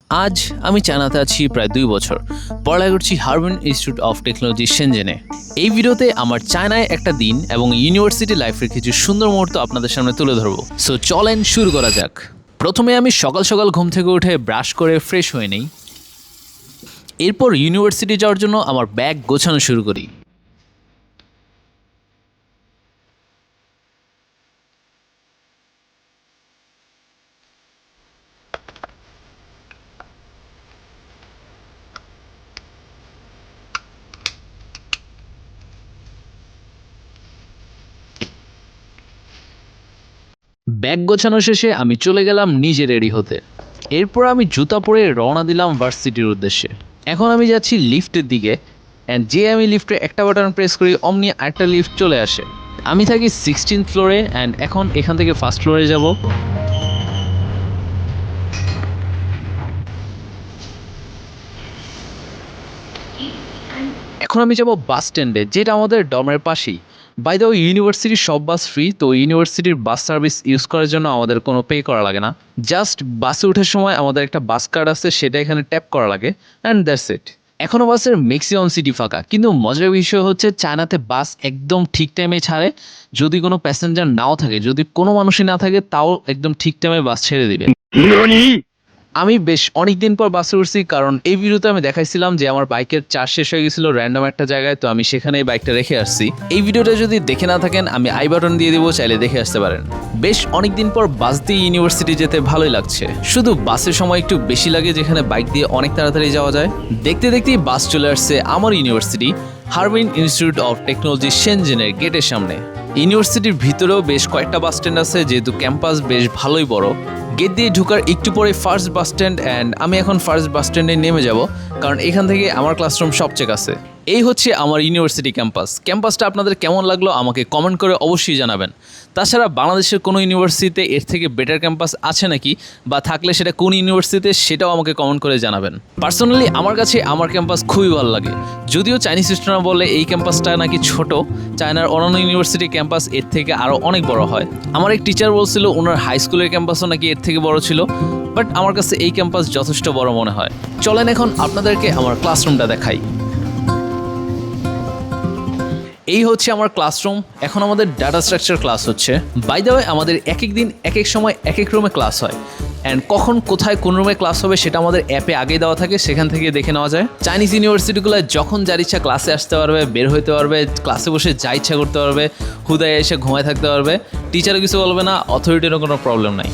আজ আমি চায়নাতে আছি প্রায় 2 বছর। পড়ালেখা করছি হারবিন ইনস্টিটিউট অফ টেকনোলজি শেনজেনে। এই ভিডিওতে আমার চায়নায় একটা দিন এবং ইউনিভার্সিটি লাইফের কিছু সুন্দর মুহূর্ত আপনাদের সামনে তুলে ধরবো। সো চলেন শুরু করা যাক। প্রথমে আমি সকাল সকাল ঘুম থেকে উঠে ব্রাশ করে ফ্রেশ হয়ে নেই। এরপর ইউনিভার্সিটি যাওয়ার জন্য আমার ব্যাগ গোছানো শুরু করি। ব্যাগ গোছানো শেষে আমি চলে গেলাম নিজে রেডি হতে। এরপর আমি জুতা পরে রওনা দিলাম ভার্সিটির উদ্দেশ্যে। এখন আমি যাচ্ছি লিফটের দিকে, অ্যান্ড যে আমি লিফটে একটা বাটন প্রেস করি অমনি আরেকটা লিফট চলে আসে। আমি থাকি 16 ফ্লোরে, অ্যান্ড এখন এখান থেকে ফার্স্ট ফ্লোরে যাব। এখন আমি যাব বাস স্ট্যান্ডে, যেটা আমাদের ডর্মের পাশেই। বাই দ্য ওয়ে, ইউনিভার্সিটির সব বাস ফ্রি, তো ইউনিভার্সিটির বাস সার্ভিস ইউজ করার জন্য আমাদের কোনো পে করা লাগে না। জাস্ট বাসে ওঠার সময় আমাদের একটা বাস কার্ড আছে, সেটা এখানে ট্যাপ করা লাগে, অ্যান্ড দ্যাটস ইট। এখনও বাসের ম্যাক্সিমাম সিটি ফাঁকা, কিন্তু মজার বিষয় হচ্ছে চায়নাতে বাস একদম ঠিক টাইমে ছাড়ে। যদি কোনো প্যাসেঞ্জার নাও থাকে, যদি কোনো মানুষই না থাকে, তাও একদম ঠিক টাইমে বাস ছেড়ে দিবে। আমি বেশ অনেকদিন পর বাসে উঠছি, কারণ এই ভিডিওতে আমি দেখাইছিলাম যে আমার বাইকের চার্জ শেষ হয়ে গেছিল র্যান্ডম একটা জায়গায়, তো আমি সেখানে বাইকটা রেখে আসছি। এই ভিডিওটা যদি দেখে না থাকেন, আমি আই বাটন দিয়ে দিব, চাইলে দেখে আসতে পারেন। বেশ অনেকদিন পর বাস দিয়ে ইউনিভার্সিটি যেতে ভালোই লাগছে, শুধু বাসের সময় একটু বেশি লাগে, যেখানে বাইক দিয়ে অনেক তাড়াতাড়ি যাওয়া যায়। দেখতে দেখতেই বাস চলে আসছে আমার university Harbin Institute of Technology শেনজেনের গেটের সামনে। ইউনিভার্সিটির ভিতরেও বেশ কয়েকটা বাস স্ট্যান্ড আছে, যেহেতু ক্যাম্পাস বেশ ভালোই বড়। গেট দিয়ে ঢোকার একটু পরে ফার্স্ট বাস স্ট্যান্ড, অ্যান্ড আমি এখন ফার্স্ট বাস স্ট্যান্ডে নেমে যাব, কারণ এখান থেকে আমার ক্লাসরুম সবচেয়ে কাছে। এই হচ্ছে আমার ইউনিভার্সিটি ক্যাম্পাস। ক্যাম্পাসটা আপনাদের কেমন লাগলো আমাকে কমেন্ট করে অবশ্যই জানাবেন। তাছাড়া বাংলাদেশের কোনো ইউনিভার্সিটিতে এর থেকে বেটার ক্যাম্পাস আছে নাকি, বা থাকলে সেটা কোন ইউনিভার্সিটিতে, সেটাও আমাকে কমেন্ট করে জানাবেন। পার্সোনালি আমার কাছে আমার ক্যাম্পাস খুবই ভালো লাগে। যদিও চাইনিজ স্টুডেন্টরা বলে এই ক্যাম্পাসটা নাকি ছোট, চায়নার অন্যান্য ইউনিভার্সিটি ক্যাম্পাস এর থেকে আরও অনেক বড় হয়। আমার এক টিচার বলছিল ওনার হাই স্কুলের ক্যাম্পাসও নাকি এর থেকে বড় ছিল, বাট আমার কাছে এই ক্যাম্পাস যথেষ্ট বড় মনে হয়। চলেন এখন আপনাদেরকে আমার ক্লাসরুমটা দেখাই। এই হচ্ছে আমার ক্লাসরুম। এখন আমাদের ডাটা স্ট্রাকচার ক্লাস হচ্ছে। বাই দ্য ওয়ে, আমাদের এক এক দিন এক এক সময় এক এক রুমে ক্লাস হয়, অ্যান্ড কখন কোথায় কোন রুমে ক্লাস হবে সেটা আমাদের অ্যাপে আগেই দেওয়া থাকে, সেখান থেকে দেখে নেওয়া যায়। চাইনিজ ইউনিভার্সিটিগুলো যখন যার ইচ্ছা ক্লাসে আসতে পারবে, বের হইতে পারবে, ক্লাসে বসে যা ইচ্ছা করতে পারবে, হুদায় এসে ঘুমায় থাকতে পারবে, টিচারও কিছু বলবে না, অথরিটিরও কোনো প্রবলেম নাই।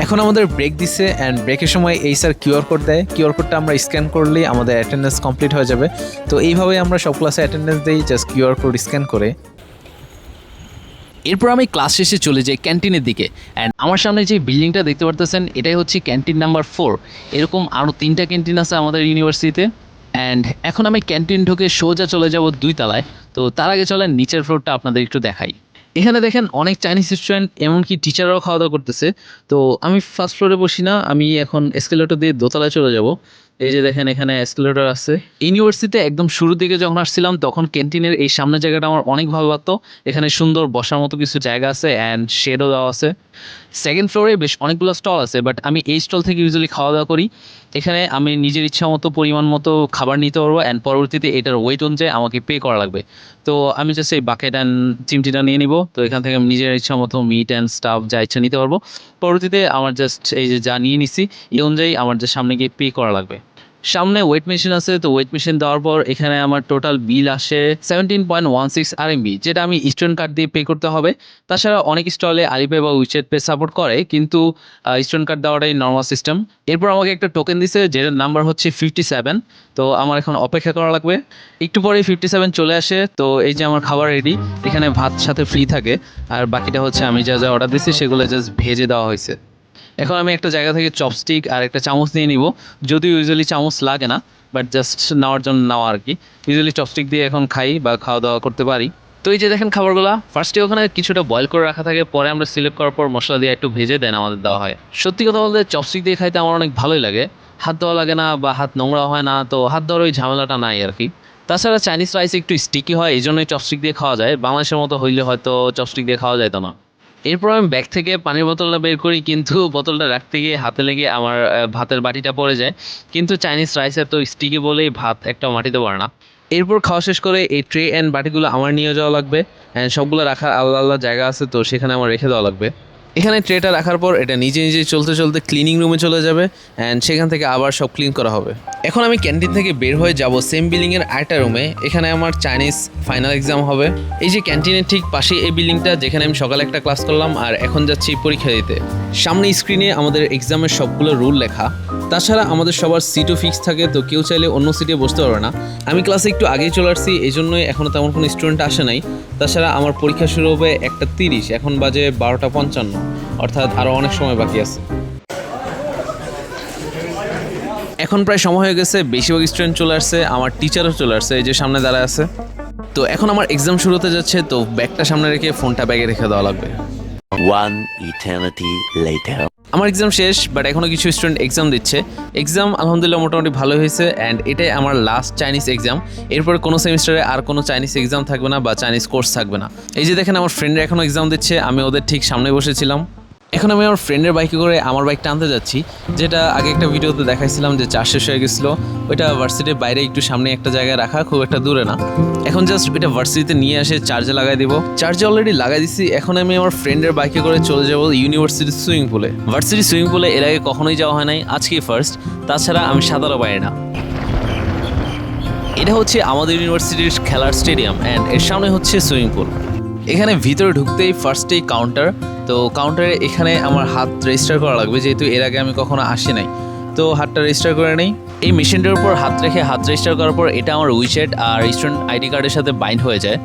এখন আমাদের ব্রেক দিচ্ছে, অ্যান্ড ব্রেকের সময় এই স্যার কিউআর কোড দেয়। কিউআর কোডটা আমরা স্ক্যান করলেই আমাদের অ্যাটেন্ডেন্স কমপ্লিট হয়ে যাবে। তো এইভাবেই আমরা সব ক্লাসে অ্যাটেন্ডেন্স দিই, জাস্ট কিউআর কোড স্ক্যান করে। এরপর আমি ক্লাস শেষে চলে যাই ক্যান্টিনের দিকে, অ্যান্ড আমার সামনে যে বিল্ডিংটা দেখতে পারতেছেন, এটাই হচ্ছে ক্যান্টিন নাম্বার 4। এরকম আরও 3টা ক্যান্টিন আছে আমাদের ইউনিভার্সিটিতে। অ্যান্ড এখন আমি ক্যান্টিন ঢুকে সোজা চলে যাব 2 তলায়। তো তার আগে চলেন নিচের ফ্লোরটা আপনাদের একটু দেখাই। এখানে দেখেন অনেক চাইনিজ রেস্টুরেন্ট, এমনকি টিচাররাও খাওয়া দাওয়া করতেছে। তো আমি ফার্স্ট ফ্লোরে বসি না, আমি এখন এসকেলেটর দিয়ে দোতলায় চলে যাব। এই যে দেখেন এখানে এসকেলেটর আছে। ইউনিভার্সিটিতে একদম শুরুর দিকে যখন আসছিলাম, তখন ক্যান্টিনের এই সামনের জায়গাটা আমার অনেক ভালো লাগতো। এখানে সুন্দর বসার মতো কিছু জায়গা আছে, অ্যান্ড শেডও দেওয়া আছে। সেকেন্ড ফ্লোরে বেশ অনেকগুলো স্টল আছে, বাট আমি এই স্টল থেকে ইউজুয়ালি খাওয়া দাওয়া করি। এখানে আমি নিজের ইচ্ছা মতো পরিমাণ মতো খাবার নিতে পারবো, অ্যান্ড পরবর্তীতে এটার ওয়েট অনুযায়ী আমাকে পে করা লাগবে। তো আমি জাস্ট এই বাকেট অ্যান্ড চিমটিটা নিয়ে নিব। তো এখান থেকে আমি নিজের ইচ্ছা মতো মিট অ্যান্ড স্টাফ যা ইচ্ছা নিতে পারবো। পরবর্তীতে আমার জাস্ট এই যে যা নিয়ে নিছি, এই অনুযায়ী আমার যে সামনে গিয়ে পে করা লাগবে। সামনে ওয়েট মেশিন আছে, তো ওয়েট মেশিন দেওয়ার পর এখানে আমার টোটাল বিল আসে 17.16 আরএমবি, যেটা আমি স্টুডেন্ট কার্ড দিয়ে পে করতে হবে। তাছাড়া অনেক স্টলে আলিপে বা উইচেট পে সাপোর্ট করে, কিন্তু স্টুডেন্ট কার্ড দেওয়াটাই নর্মাল সিস্টেম। এরপর আমাকে একটা টোকেন দিছে, যেটার নাম্বার হচ্ছে 57। তো আমার এখন অপেক্ষা করা লাগবে। একটু পরে 57 চলে আসে। তো এই যে আমার খাবার রেডি, এখানে ভাত সাথে ফ্রি থাকে, আর বাকিটা হচ্ছে আমি যা যা অর্ডার দিচ্ছি সেগুলো জাস্ট ভেজে দেওয়া হয়েছে। এখন আমি একটা জায়গা থেকে চপস্টিক আর একটা চামচ নিয়ে নিব। যদিও ইউজুয়ালি চামচ লাগে না, বাট জাস্ট নেওয়ার জন্য নেওয়া আর কি। ইউজুয়ালি চপস্টিক দিয়ে এখন খাই বা খাওয়া দাওয়া করতে পারি। তো এই যে দেখেন খাবারগুলো ফার্স্টে ওখানে কিছুটা বয়েল করে রাখা থাকে, পরে আমরা সিলেক্ট করার পর মশলা দিয়ে একটু ভেজে দেন আমাদের দেওয়া হয়। সত্যি কথা বলতে চপস্টিক দিয়ে খাইতে আমার অনেক ভালোই লাগে। হাত দেওয়া লাগে না বা হাত নোংরা হয় না, তো হাত দেওয়ার ওই ঝামেলাটা নাই আর কি। তাছাড়া চাইনিজ রাইস একটু স্টিকি হয়, এই জন্যই চপস্টিক দিয়ে খাওয়া যায়। বাংলাদেশের মতো হইলে হয়তো চপস্টিক দিয়ে খাওয়া যায় না। এরপর আমি ব্যাগ থেকে পানির বোতলটা বের করি, কিন্তু বোতলটা রাখতে গিয়ে হাতে লেগে আমার ভাতের বাটিটা পড়ে যায়। কিন্তু চাইনিজ রাইস এত স্টিকি বলেই ভাত একটা মাটিতে পড়ে না। এরপর খাওয়া শেষ করে এই ট্রে অ্যান্ড বাটিগুলো আমার নিয়ে যাওয়া লাগবে, অ্যান্ড সবগুলো রাখার আলাদা আলাদা জায়গা আছে, তো সেখানে আমার রেখে দেওয়া লাগবে। এখানে ট্রেটা রাখার পর এটা নিজে নিজে চলতে চলতে ক্লিনিং রুমে চলে যাবে, অ্যান্ড সেখান থেকে আবার সব ক্লিন করা হবে। এখন আমি ক্যান্টিন থেকে বের হয়ে যাব সেম বিল্ডিংয়ের আরেকটা রুমে, এখানে আমার চাইনিজ ফাইনাল এক্সাম হবে। এই যে ক্যান্টিনের ঠিক পাশে এই বিল্ডিংটা, যেখানে আমি সকালে একটা ক্লাস করলাম আর এখন যাচ্ছি পরীক্ষা দিতে। সামনে স্ক্রিনে আমাদের এক্সামের সবগুলো রুল লেখা। তাছাড়া আমাদের সবার সিটও ফিক্স থাকে, তো কেউ চাইলে অন্য সিটে বসতে পারবে না। আমি ক্লাসে একটু আগেই চলে আসছি, এই জন্যই এখনও তেমন কোনো স্টুডেন্ট আসে নাই। তাছাড়া আমার পরীক্ষা শুরু হবে 1:30, এখন বাজে 12:55, অর্থাৎ আরও অনেক সময় বাকি আছে। এখন প্রায় সময় হয়ে গেছে, বেশিরভাগ স্টুডেন্ট চলে আসছে, আমার টিচারও চলে আসছে, এই যে সামনে দাঁড়ায় আছে। তো এখন আমার এক্সাম শুরু হতে যাচ্ছে, তো ব্যাগটা সামনে রেখে ফোনটা ব্যাগে রেখে দেওয়া লাগবে। One eternity later. আমার এক্সাম শেষ, বাট এখনও কিছু স্টুডেন্ট এক্সাম দিচ্ছে। এক্সাম আলহামদুলিল্লাহ মোটামুটি ভালো হয়েছে, অ্যান্ড এটাই আমার লাস্ট চাইনিজ এক্সাম। এরপর কোনো সেমিস্টারে আর কোনো চাইনিজ এক্সাম থাকবে না বা চাইনিজ কোর্স থাকবে না। এই যে দেখেন আমার ফ্রেন্ডরা এখনও এক্সাম দিচ্ছে, আমি ওদের ঠিক সামনে বসেছিলাম। এখন আমি আমার ফ্রেন্ডের বাইকে করে আমার বাইকটা আনতে যাচ্ছি, যেটা আগে একটা ভিডিওতে দেখাইছিলাম যে চার্জ শেষ হয়ে গেছিলো। ওইটা ভার্সিটির বাইরে একটু সামনে একটা জায়গায় রাখা, খুব একটা দূরে না। এখন জাস্ট ওইটা ভার্সিটিতে নিয়ে এসে চার্জে লাগাই দিব। চার্জে অলরেডি লাগাই দিছি। এখন আমি আমার ফ্রেন্ডের বাইকে করে চলে যাবো ইউনিভার্সিটির সুইমিং পুলে। ভার্সিটি সুইমিং পুলে এর আগে কখনোই যাওয়া হয় নাই, আজকেই ফার্স্ট। তাছাড়া আমি সাঁতারও পারি না। এটা হচ্ছে আমাদের ইউনিভার্সিটির খেলার স্টেডিয়াম, অ্যান্ড এর সামনে হচ্ছে সুইমিং পুল। এখানে ভিতরে ঢুকতেই ফার্স্টেই কাউন্টার। তো কাউন্টারে এখানে আমার হাত রেজিস্টার করা লাগবে, যেহেতু এর আগে আমি কখনো আসি নাই। তো হাতটা রেজিস্টার করে নেই। এই মেশিনটার উপর হাত রেখে হাত রেজিস্টার করার পর এটা আমার উইচেট আর স্টুডেন্ট আইডি কার্ডের সাথে বাইন্ড হয়ে যায়।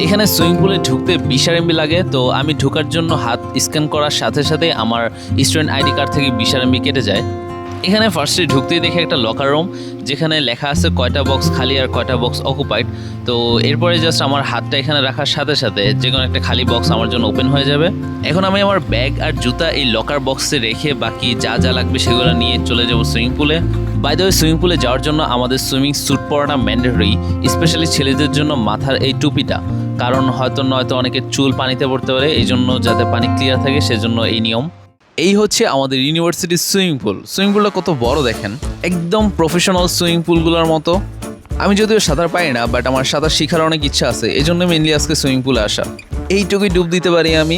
এখানে সুইমিং পুলে ঢুকতে 20 MB লাগে, তো আমি ঢোকার জন্য হাত স্ক্যান করার সাথে সাথে আমার স্টুডেন্ট আইডি কার্ড থেকে 20 MB কেটে যায়। এখানে ফার্স্টে ঢুকতেই দেখে একটা লকার রুম, যেখানে লেখা আছে কয়টা বক্স খালি আর কয়টা বক্স অকুপাইড। তো এরপরে জাস্ট আমার হাতটা এখানে রাখার সাথে সাথে যে কোনো একটা খালি বক্স আমার জন্য ওপেন হয়ে যাবে। এখন আমি আমার ব্যাগ আর জুতা এই লকার বক্সে রেখে বাকি যা যা লাগবে সেগুলো নিয়ে চলে যাব সুইমিং পুলে। বাই দ্য ওয়ে, সুইমিং পুলে যাওয়ার জন্য আমাদের সুইমিং স্যুট পরাটা ম্যান্ডেটরি, স্পেশালি ছেলেদের জন্য মাথার এই টুপিটা, কারণ হয়তো নয়তো অনেকের চুল পানিতে পড়তে পারে, এই জন্য যাতে পানি ক্লিয়ার থাকে সেজন্য এই নিয়ম। এই হচ্ছে আমাদের ইউনিভার্সিটির সুইমিং পুল। সুইমিং পুলটা কত বড় দেখেন, একদম প্রফেশনাল সুইমিং পুলগুলোর মতো। আমি যদিও সাঁতার পারি না, বাট আমার সাঁতার শেখার অনেক ইচ্ছা আছে, এই জন্য মেনলি আজকে সুইমিং পুলে আসা। এইটুকুই ডুব দিতে পারি আমি,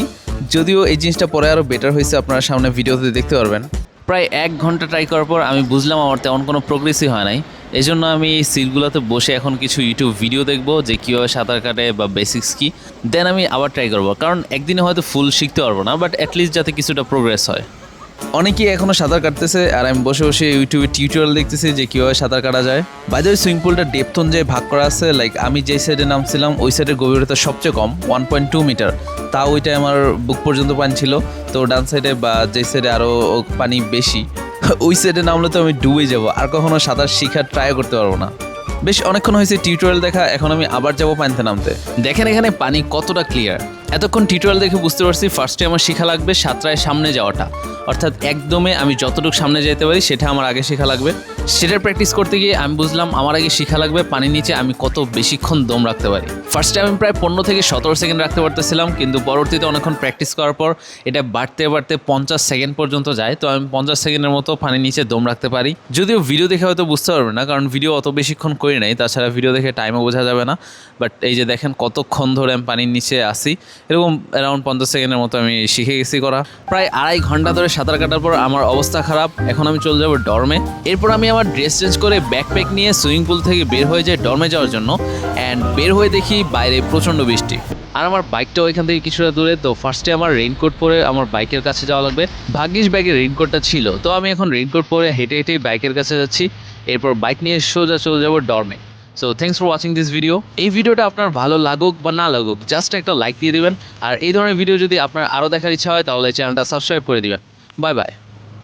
যদিও এই জিনিসটা পরে আরও বেটার হয়েছে, আপনারা সামনে ভিডিওতে দেখতে পারবেন। প্রায় 1 ঘন্টা ট্রাই করার পর আমি বুঝলাম আমার তেমন কোনো প্রোগ্রেসই হয় নাই। এই জন্য আমি এই সিটগুলোতে বসে এখন কিছু ইউটিউব ভিডিও দেখবো যে কীভাবে সাঁতার কাটে বা বেসিক্স কী, দেন আমি আবার ট্রাই করবো। কারণ একদিনে হয়তো ফুল শিখতে পারবো না, বাট অ্যাটলিস্ট যাতে কিছুটা প্রোগ্রেস হয়। অনেকেই এখনও সাঁতার কাটতেছে, আর আমি বসে বসে ইউটিউবে টিউটোরিয়াল দেখতেছি যে কীভাবে সাঁতার কাটা যায়। বাই দ্য ওয়ে, সুইমিং পুলটা ডেপথ অনুযায়ী ভাগ করা আছে। লাইক আমি যেই সাইডে নামছিলাম ওই সাইডের গভীরতা সবচেয়ে কম, 1.2 মিটার। তাও ওইটাই আমার বুক পর্যন্ত পানি ছিল। তো ডান সাইডে বা যেই সাইডে আরও পানি বেশি, ওই সাইডে নামলে তো আমি ডুবে যাব, আর কখনো সাঁতার শেখার ট্রাই করতে পারবো না। বেশ অনেকক্ষণ হয়েছে টিউটোরিয়াল দেখা, এখন আমি আবার যাবো পানিতে নামতে। দেখেন এখানে পানি কতটা ক্লিয়ার। এতক্ষণ টিউটোরিয়াল দেখে বুঝতে পারছি ফার্স্টে আমার শেখা লাগবে সাঁতরায় সামনে যাওয়াটা, অর্থাৎ একদমে আমি যতটুকু সামনে যেতে পারি সেটা আমার আগে শেখা লাগবে। সেটার প্র্যাকটিস করতে গিয়ে আমি বুঝলাম আমার আগে শেখা লাগবে পানির নিচে আমি কত বেশিক্ষণ দম রাখতে পারি। ফার্স্টে আমি প্রায় 15 থেকে 17 সেকেন্ড রাখতে পারতেছিলাম, কিন্তু পরবর্তীতে অনেকক্ষণ প্র্যাকটিস করার পর এটা বাড়তে বাড়তে 50 সেকেন্ড পর্যন্ত যায়। তো আমি 50 সেকেন্ডের মতো পানির নিচে দম রাখতে পারি। যদিও ভিডিও দেখে হয়তো বুঝতে পারবে না, কারণ ভিডিও অত বেশিক্ষণ করি নাই, তাছাড়া ভিডিও দেখে টাইমও বোঝা যাবে না। বাট এই যে দেখেন কতক্ষণ ধরে আমি পানির নিচে আসি, এরকম অ্যারাউন্ড 50 সেকেন্ডের মতো আমি শিখে গেছি করা। প্রায় 2.5 ঘন্টা ধরে সাঁতার কাটার পর আমার অবস্থা খারাপ। এখন আমি চলে যাবো ডর্মে। এরপর আমি আমার ড্রেস চেঞ্জ করে ব্যাকপ্যাক নিয়ে সুইমিং পুল থেকে বের হয়ে যাই ডর্মে যাওয়ার জন্য। অ্যান্ড বের হয়ে দেখি বাইরে প্রচণ্ড বৃষ্টি, আর আমার বাইকটাও এখান থেকে কিছুটা দূরে। তো ফার্স্টে আমার রেইনকোট পরে আমার বাইকের কাছে যাওয়া লাগবে। ভাগ্যিস ব্যাগে রেইনকোটটা ছিল, তো আমি এখন রেইনকোট পরে হেঁটে হেঁটেই বাইকের কাছে যাচ্ছি। এরপর বাইক নিয়ে সোজা চলে যাবো ডর্মে। So thanks for watching this video. এই ভিডিওটা আপনার ভালো লাগুক বা না লাগুক, জাস্ট একটা লাইক দিয়ে দেবেন। আর এই ধরনের ভিডিও যদি আপনার আরও দেখার ইচ্ছা হয় তাহলে চ্যানেলটা সাবস্ক্রাইব করে দিবেন। Bye bye.